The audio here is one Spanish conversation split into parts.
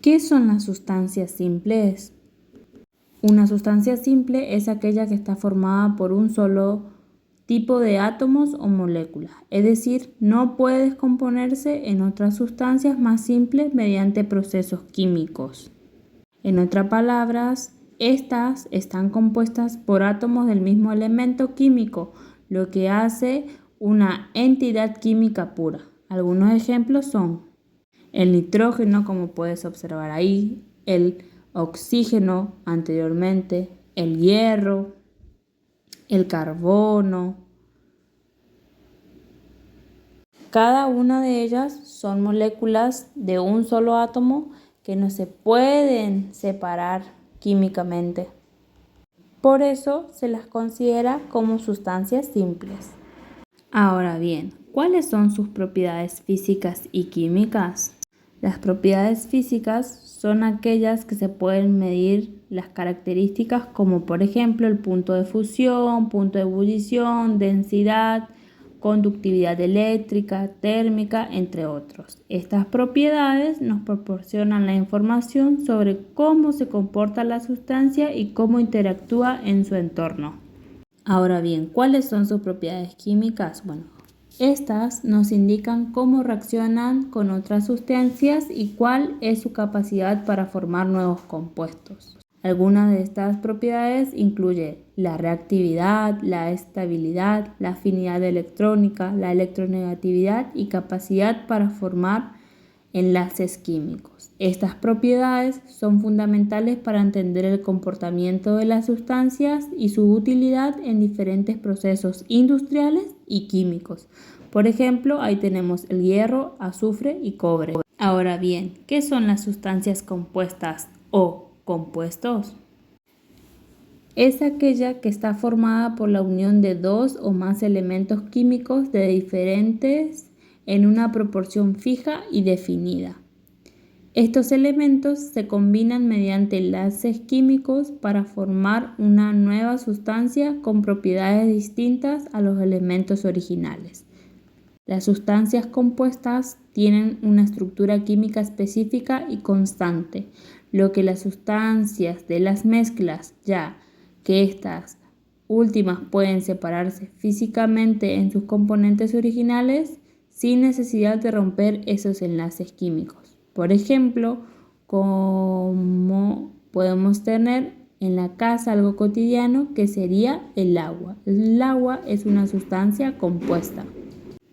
¿Qué son las sustancias simples? Una sustancia simple es aquella que está formada por un solo tipo de átomos o moléculas, es decir, no puede descomponerse en otras sustancias más simples mediante procesos químicos. En otras palabras, estas están compuestas por átomos del mismo elemento químico, lo que hace una entidad química pura. Algunos ejemplos son el nitrógeno, como puedes observar ahí, el oxígeno anteriormente, el hierro, el carbono. Cada una de ellas son moléculas de un solo átomo que no se pueden separar químicamente. Por eso se las considera como sustancias simples. Ahora bien, ¿cuáles son sus propiedades físicas y químicas? Las propiedades físicas son aquellas que se pueden medir las características como por ejemplo el punto de fusión, punto de ebullición, densidad, conductividad eléctrica, térmica, entre otros. Estas propiedades nos proporcionan la información sobre cómo se comporta la sustancia y cómo interactúa en su entorno. Ahora bien, ¿cuáles son sus propiedades químicas? Bueno, estas nos indican cómo reaccionan con otras sustancias y cuál es su capacidad para formar nuevos compuestos. Algunas de estas propiedades incluyen la reactividad, la estabilidad, la afinidad electrónica, la electronegatividad y capacidad para formar enlaces químicos. Estas propiedades son fundamentales para entender el comportamiento de las sustancias y su utilidad en diferentes procesos industriales y químicos. Por ejemplo, ahí tenemos el hierro, azufre y cobre. Ahora bien, ¿qué son las sustancias compuestas o compuestos? Es aquella que está formada por la unión de dos o más elementos químicos de diferentes en una proporción fija y definida. Estos elementos se combinan mediante enlaces químicos para formar una nueva sustancia con propiedades distintas a los elementos originales. Las sustancias compuestas tienen una estructura química específica y constante, lo que las sustancias de las mezclas, ya que estas últimas pueden separarse físicamente en sus componentes originales sin necesidad de romper esos enlaces químicos. Por ejemplo, como podemos tener en la casa algo cotidiano que sería el agua. El agua es una sustancia compuesta.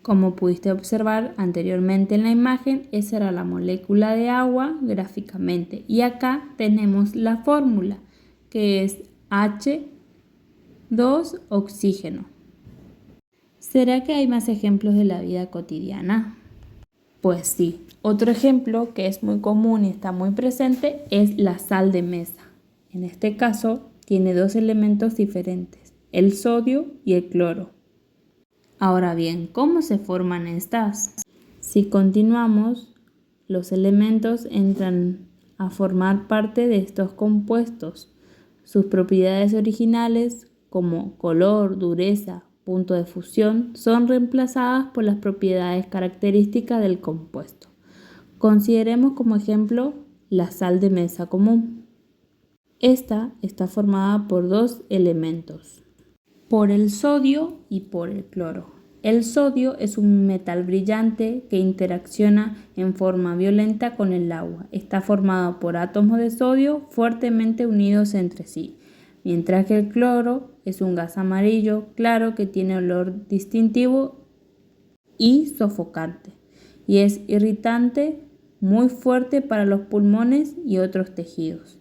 Como pudiste observar anteriormente en la imagen, esa era la molécula de agua gráficamente. Y acá tenemos la fórmula, que es H2 oxígeno. ¿Será que hay más ejemplos de la vida cotidiana? Pues sí. Otro ejemplo que es muy común y está muy presente es la sal de mesa. En este caso, tiene dos elementos diferentes, el sodio y el cloro. Ahora bien, ¿cómo se forman estas? Si continuamos, los elementos entran a formar parte de estos compuestos. Sus propiedades originales, como color, dureza, punto de fusión, son reemplazadas por las propiedades características del compuesto. Consideremos como ejemplo la sal de mesa común. Esta está formada por dos elementos, por el sodio y por el cloro. El sodio es un metal brillante que interacciona en forma violenta con el agua. Está formado por átomos de sodio fuertemente unidos entre sí, mientras que el cloro es un gas amarillo claro que tiene olor distintivo y sofocante, y es irritante muy fuerte para los pulmones y otros tejidos.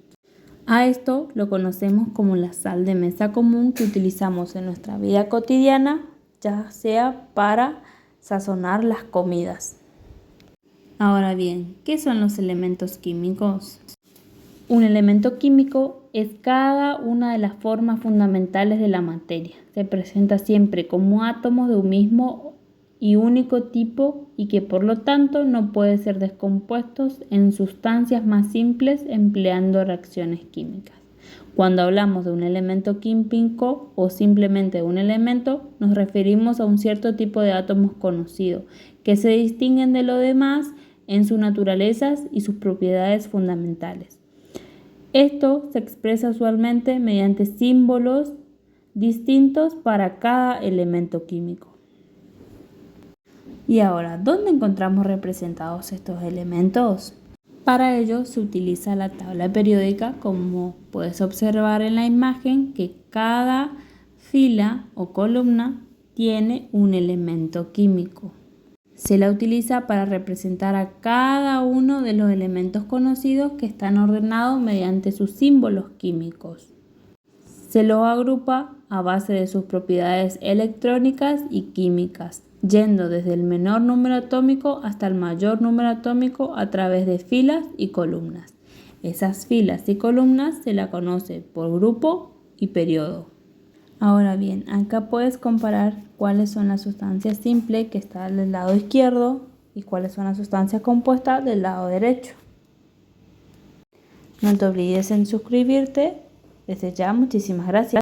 A esto lo conocemos como la sal de mesa común que utilizamos en nuestra vida cotidiana, ya sea para sazonar las comidas. Ahora bien, ¿qué son los elementos químicos? Un elemento químico es cada una de las formas fundamentales de la materia. Se presenta siempre como átomos de un mismo y único tipo y que por lo tanto no puede ser descompuestos en sustancias más simples empleando reacciones químicas. Cuando hablamos de un elemento químico o simplemente de un elemento, nos referimos a un cierto tipo de átomos conocidos que se distinguen de lo demás en sus naturalezas y sus propiedades fundamentales. Esto se expresa usualmente mediante símbolos distintos para cada elemento químico. Y ahora, ¿dónde encontramos representados estos elementos? Para ello se utiliza la tabla periódica, como puedes observar en la imagen, que cada fila o columna tiene un elemento químico. Se la utiliza para representar a cada uno de los elementos conocidos que están ordenados mediante sus símbolos químicos. Se los agrupa a base de sus propiedades electrónicas y químicas, yendo desde el menor número atómico hasta el mayor número atómico a través de filas y columnas. Esas filas y columnas se la conoce por grupo y periodo. Ahora bien, acá puedes comparar cuáles son las sustancias simples que están del lado izquierdo y cuáles son las sustancias compuestas del lado derecho. No te olvides en suscribirte. Desde ya, muchísimas gracias.